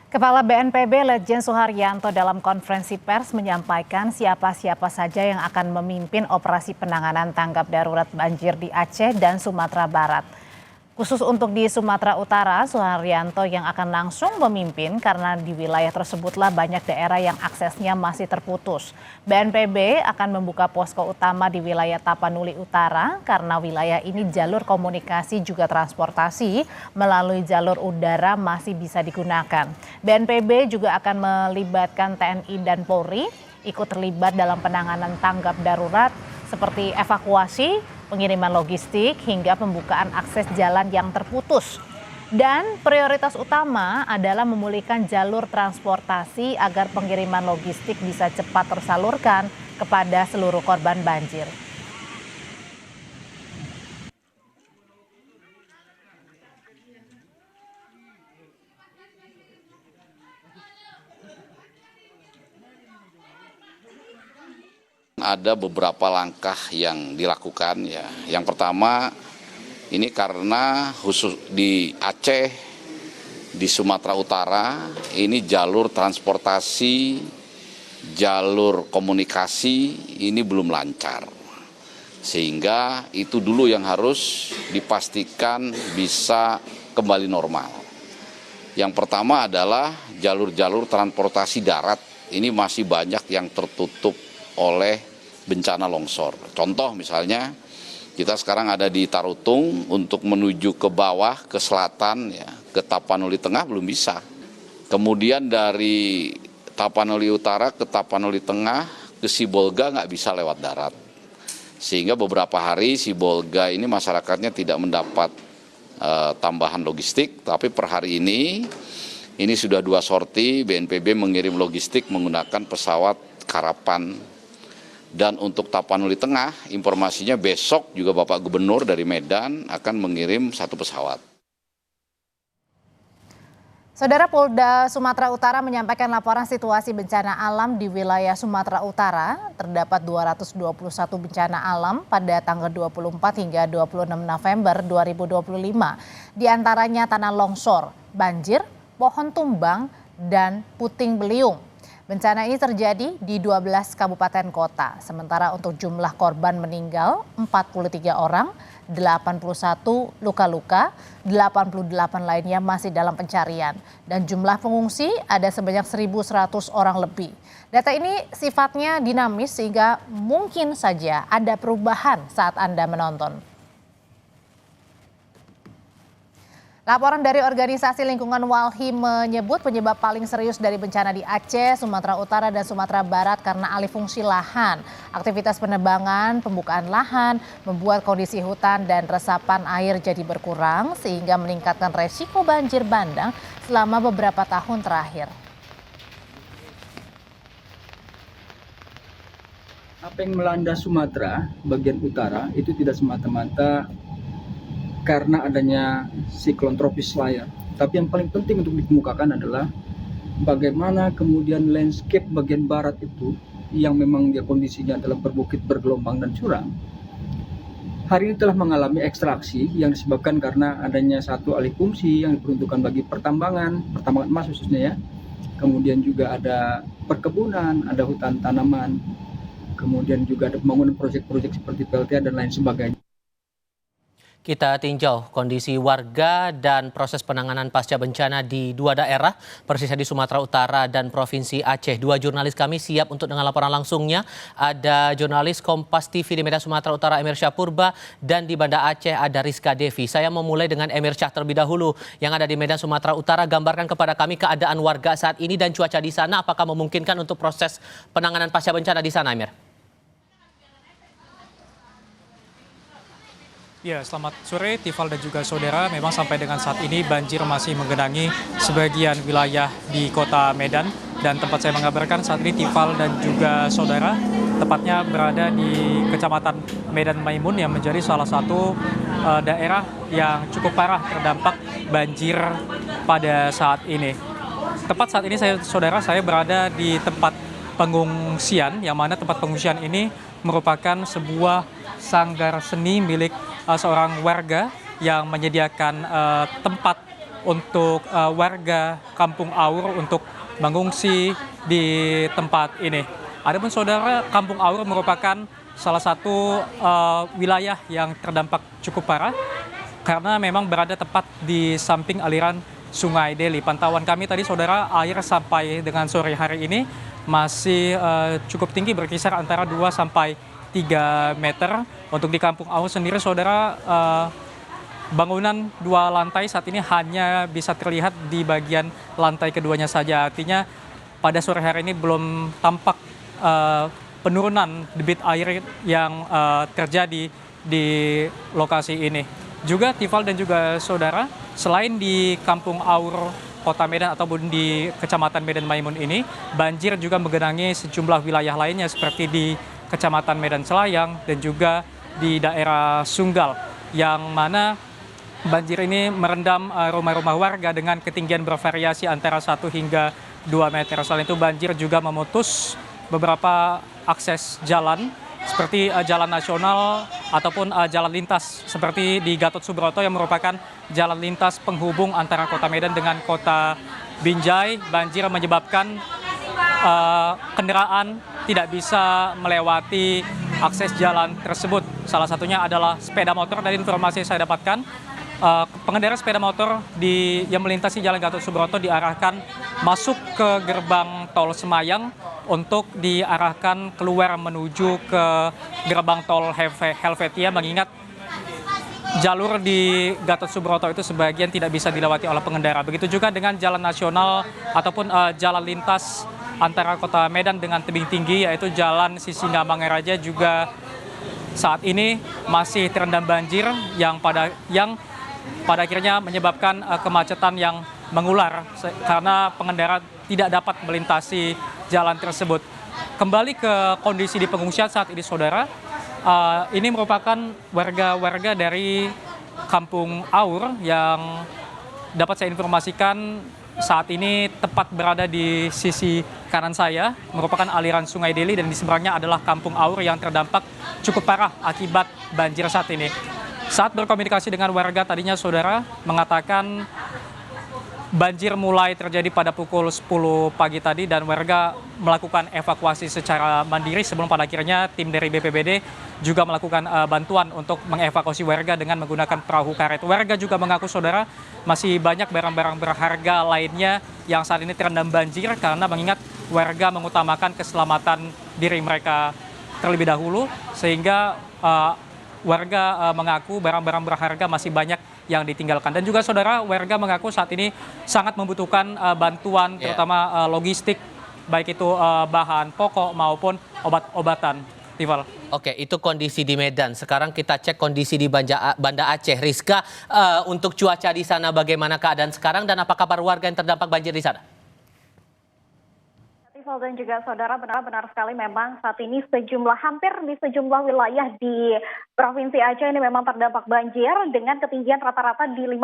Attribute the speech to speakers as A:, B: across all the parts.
A: Kepala BNPB Letjen Suharyanto dalam konferensi pers menyampaikan siapa-siapa saja yang akan memimpin operasi penanganan tanggap darurat banjir di Aceh dan Sumatera Barat. Khusus untuk di Sumatera Utara, Suharyanto yang akan langsung memimpin karena di wilayah tersebutlah banyak daerah yang aksesnya masih terputus. BNPB akan membuka posko utama di wilayah Tapanuli Utara karena wilayah ini jalur komunikasi juga transportasi melalui jalur udara masih bisa digunakan. BNPB juga akan melibatkan TNI dan Polri ikut terlibat dalam penanganan tanggap darurat seperti evakuasi, pengiriman logistik, hingga pembukaan akses jalan yang terputus. Dan prioritas utama adalah memulihkan jalur transportasi agar pengiriman logistik bisa cepat tersalurkan kepada seluruh korban banjir.
B: Ada beberapa langkah yang dilakukan ya. Yang pertama ini karena khusus di Aceh, di Sumatera Utara ini jalur transportasi, jalur komunikasi ini belum lancar. Sehingga itu dulu yang harus dipastikan bisa kembali normal. Yang pertama adalah jalur-jalur transportasi darat ini masih banyak yang tertutup oleh bencana longsor. Contoh misalnya kita sekarang ada di Tarutung untuk menuju ke bawah, ke selatan, ya, ke Tapanuli Tengah belum bisa. Kemudian dari Tapanuli Utara ke Tapanuli Tengah ke Sibolga nggak bisa lewat darat. Sehingga beberapa hari Sibolga ini masyarakatnya tidak mendapat tambahan logistik, tapi per hari ini sudah 2 sorti BNPB mengirim logistik menggunakan pesawat Karapan. Dan untuk Tapanuli Tengah, informasinya besok juga Bapak Gubernur dari Medan akan mengirim 1 pesawat.
A: Saudara, Polda Sumatera Utara menyampaikan laporan situasi bencana alam di wilayah Sumatera Utara. Terdapat 221 bencana alam pada tanggal 24 hingga 26 November 2025. Di antaranya tanah longsor, banjir, pohon tumbang, dan puting beliung. Bencana ini terjadi di 12 kabupaten kota. Sementara untuk jumlah korban meninggal 43 orang, 81 luka-luka, 88 lainnya masih dalam pencarian. Dan jumlah pengungsi ada sebanyak 1.100 orang lebih. Data ini sifatnya dinamis sehingga mungkin saja ada perubahan saat Anda menonton. Laporan dari organisasi lingkungan Walhi menyebut penyebab paling serius dari bencana di Aceh, Sumatera Utara, dan Sumatera Barat karena alih fungsi lahan. Aktivitas penebangan, pembukaan lahan, membuat kondisi hutan dan resapan air jadi berkurang sehingga meningkatkan resiko banjir bandang selama beberapa tahun terakhir.
C: Apa yang melanda Sumatera bagian utara itu tidak semata-mata karena adanya siklon tropis Laya. Tapi yang paling penting untuk dikemukakan adalah bagaimana kemudian landscape bagian barat itu yang memang dia kondisinya adalah berbukit, bergelombang dan curam. Hari ini telah mengalami ekstraksi yang disebabkan karena adanya satu alih fungsi yang diperuntukkan bagi pertambangan emas khususnya ya. Kemudian juga ada perkebunan, ada hutan tanaman. Kemudian juga ada pembangunan proyek-proyek seperti PLTA dan lain sebagainya.
D: Kita tinjau kondisi warga dan proses penanganan pasca bencana di 2 daerah, persisnya di Sumatera Utara dan Provinsi Aceh. 2 jurnalis kami siap untuk dengan laporan langsungnya. Ada jurnalis Kompas TV di Medan Sumatera Utara Emir Syah Purba, dan di Banda Aceh ada Rizka Devi. Saya memulai dengan Emir Syah terlebih dahulu yang ada di Medan Sumatera Utara. Gambarkan kepada kami keadaan warga saat ini dan cuaca di sana. Apakah memungkinkan untuk proses penanganan pasca bencana di sana, Emir?
E: Ya, selamat sore Tifal dan juga saudara. Memang sampai dengan saat ini banjir masih menggenangi sebagian wilayah di kota Medan. Dan tempat saya mengabarkan saat ini Tifal dan juga saudara tepatnya berada di Kecamatan Medan Maimun yang menjadi salah satu daerah yang cukup parah terdampak banjir pada saat ini. Tepat saat ini saya berada di tempat pengungsian, yang mana tempat pengungsian ini merupakan sebuah sanggar seni milik seorang warga yang menyediakan tempat untuk warga Kampung Aur untuk mengungsi di tempat ini. Adapun saudara, Kampung Aur merupakan salah satu wilayah yang terdampak cukup parah karena memang berada tepat di samping aliran Sungai Deli. Pantauan kami tadi saudara, air sampai dengan sore hari ini masih cukup tinggi, berkisar antara 2 sampai 3 meter. Untuk di Kampung Aur sendiri saudara, bangunan 2 lantai saat ini hanya bisa terlihat di bagian lantai keduanya saja. Artinya pada sore hari ini belum tampak penurunan debit air yang terjadi di lokasi ini. Juga Tifal dan juga saudara, selain di Kampung Aur Kota Medan ataupun di Kecamatan Medan Maimun ini, banjir juga menggenangi sejumlah wilayah lainnya seperti di Kecamatan Medan Selayang dan juga di daerah Sunggal, yang mana banjir ini merendam rumah-rumah warga dengan ketinggian bervariasi antara 1 hingga 2 meter. Selain itu banjir juga memutus beberapa akses jalan seperti jalan nasional ataupun jalan lintas seperti di Gatot Subroto yang merupakan jalan lintas penghubung antara Kota Medan dengan Kota Binjai. Banjir menyebabkan kendaraan tidak bisa melewati akses jalan tersebut. Salah satunya adalah sepeda motor. Dari informasi yang saya dapatkan, pengendara sepeda motor yang melintasi jalan Gatot Subroto diarahkan masuk ke gerbang tol Semayang untuk diarahkan keluar menuju ke gerbang tol Helvetia, mengingat jalur di Gatot Subroto itu sebagian tidak bisa dilewati oleh pengendara. Begitu juga dengan jalan nasional ataupun jalan lintas antara Kota Medan dengan tebing tinggi, yaitu jalan Sisingamangaraja, juga saat ini masih terendam banjir yang pada akhirnya menyebabkan kemacetan yang mengular karena pengendara tidak dapat melintasi jalan tersebut. Kembali ke kondisi di pengungsian saat ini saudara, ini merupakan warga-warga dari Kampung Aur yang dapat saya informasikan saat ini tepat berada di sisi kanan saya, merupakan aliran Sungai Deli, dan di seberangnya adalah Kampung Aur yang terdampak cukup parah akibat banjir saat ini. Saat berkomunikasi dengan warga tadinya saudara mengatakan banjir mulai terjadi pada pukul 10 pagi tadi dan warga melakukan evakuasi secara mandiri sebelum pada akhirnya tim dari BPBD juga melakukan bantuan untuk mengevakuasi warga dengan menggunakan perahu karet. Warga juga mengaku saudara masih banyak barang-barang berharga lainnya yang saat ini terendam banjir karena mengingat warga mengutamakan keselamatan diri mereka terlebih dahulu, sehingga warga mengaku barang-barang berharga masih banyak yang ditinggalkan. Dan juga saudara, warga mengaku saat ini sangat membutuhkan bantuan terutama logistik, baik itu bahan pokok maupun obat-obatan. Tifal.
D: Oke, itu kondisi di Medan. Sekarang kita cek kondisi di Banda Aceh. Rizka, untuk cuaca di sana bagaimana keadaan sekarang dan apa kabar warga yang terdampak banjir di sana?
F: Dan juga saudara, benar-benar sekali memang saat ini hampir di sejumlah wilayah di Provinsi Aceh ini memang terdampak banjir dengan ketinggian rata-rata di 50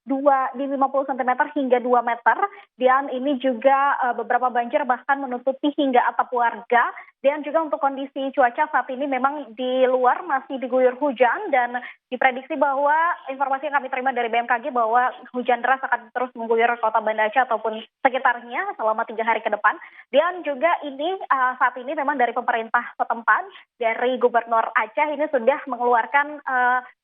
F: cm hingga 2 meter, dan ini juga beberapa banjir bahkan menutupi hingga atap warga. Dan juga untuk kondisi cuaca saat ini memang di luar masih diguyur hujan, dan diprediksi bahwa informasi yang kami terima dari BMKG bahwa hujan deras akan terus mengguyur kota Banda Aceh ataupun sekitarnya selama 3 hari ke depan. Dan juga ini saat ini memang dari pemerintah setempat, dari Gubernur Aceh ini sudah mengeluarkan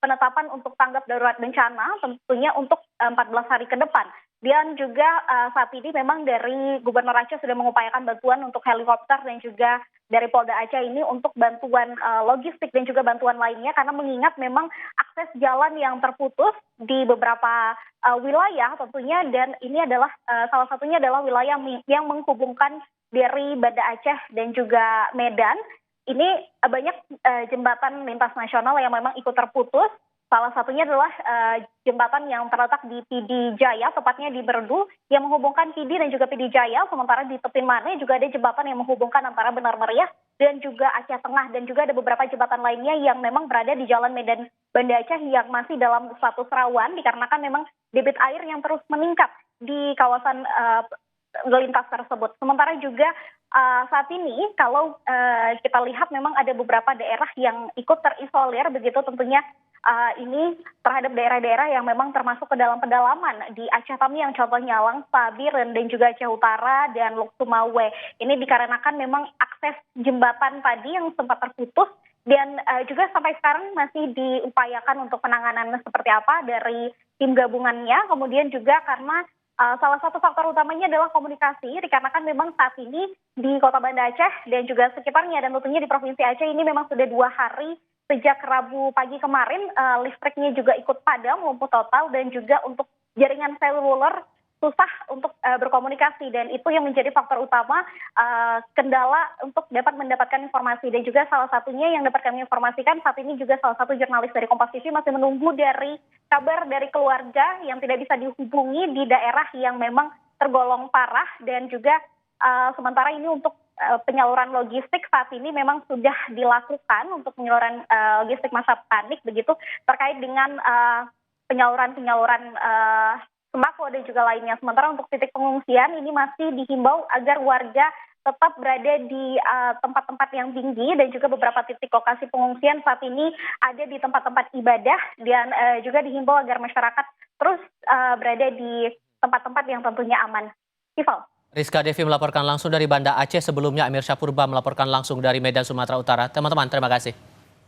F: penetapan untuk tanggap darurat bencana tentunya untuk 14 hari ke depan. Dan juga saat ini memang dari Gubernur Aceh sudah mengupayakan bantuan untuk helikopter dan juga dari Polda Aceh ini untuk bantuan logistik dan juga bantuan lainnya, karena mengingat memang akses jalan yang terputus di beberapa wilayah tentunya, dan ini adalah salah satunya adalah wilayah yang menghubungkan dari Banda Aceh dan juga Medan. Ini banyak jembatan lintas nasional yang memang ikut terputus. Salah satunya adalah jembatan yang terletak di Pidi Jaya, tepatnya di Berdu, yang menghubungkan Pidi dan juga Pidi Jaya. Sementara di Tepin Mane juga ada jembatan yang menghubungkan antara Benar Meriah dan juga Aceh Tengah. Dan juga ada beberapa jembatan lainnya yang memang berada di Jalan Medan Banda Aceh yang masih dalam status rawan, dikarenakan memang debit air yang terus meningkat di kawasan lintas tersebut. Sementara juga saat ini kalau kita lihat memang ada beberapa daerah yang ikut terisolir begitu, tentunya ini terhadap daerah-daerah yang memang termasuk ke dalam pedalaman di Aceh Tamiang, contohnya Langsa, Biren, dan juga Aceh Utara dan Lok Sumawe. Ini dikarenakan memang akses jembatan tadi yang sempat terputus dan juga sampai sekarang masih diupayakan untuk penanganan seperti apa dari tim gabungannya. Kemudian juga karena salah satu faktor utamanya adalah komunikasi, dikarenakan memang saat ini di Kota Banda Aceh dan juga sekitarnya dan tentunya di Provinsi Aceh ini memang sudah 2 hari sejak Rabu pagi kemarin listriknya juga ikut padam, lumpuh total, dan juga untuk jaringan seluler susah untuk berkomunikasi, dan itu yang menjadi faktor utama kendala untuk dapat mendapatkan informasi. Dan juga salah satunya yang dapat kami informasikan saat ini juga salah satu jurnalis dari Kompas TV masih menunggu dari kabar dari keluarga yang tidak bisa dihubungi di daerah yang memang tergolong parah, dan juga sementara ini untuk penyaluran logistik saat ini memang sudah dilakukan untuk penyaluran logistik masa panik begitu terkait dengan penyaluran sembako dan juga lainnya. Sementara untuk titik pengungsian ini masih dihimbau agar warga tetap berada di tempat-tempat yang tinggi, dan juga beberapa titik lokasi pengungsian saat ini ada di tempat-tempat ibadah, dan juga dihimbau agar masyarakat terus berada di tempat-tempat yang tentunya aman. Tifal.
D: Rizka Devi melaporkan langsung dari Banda Aceh. Sebelumnya Amir Syahpurba melaporkan langsung dari Medan, Sumatera Utara. Teman-teman, terima kasih.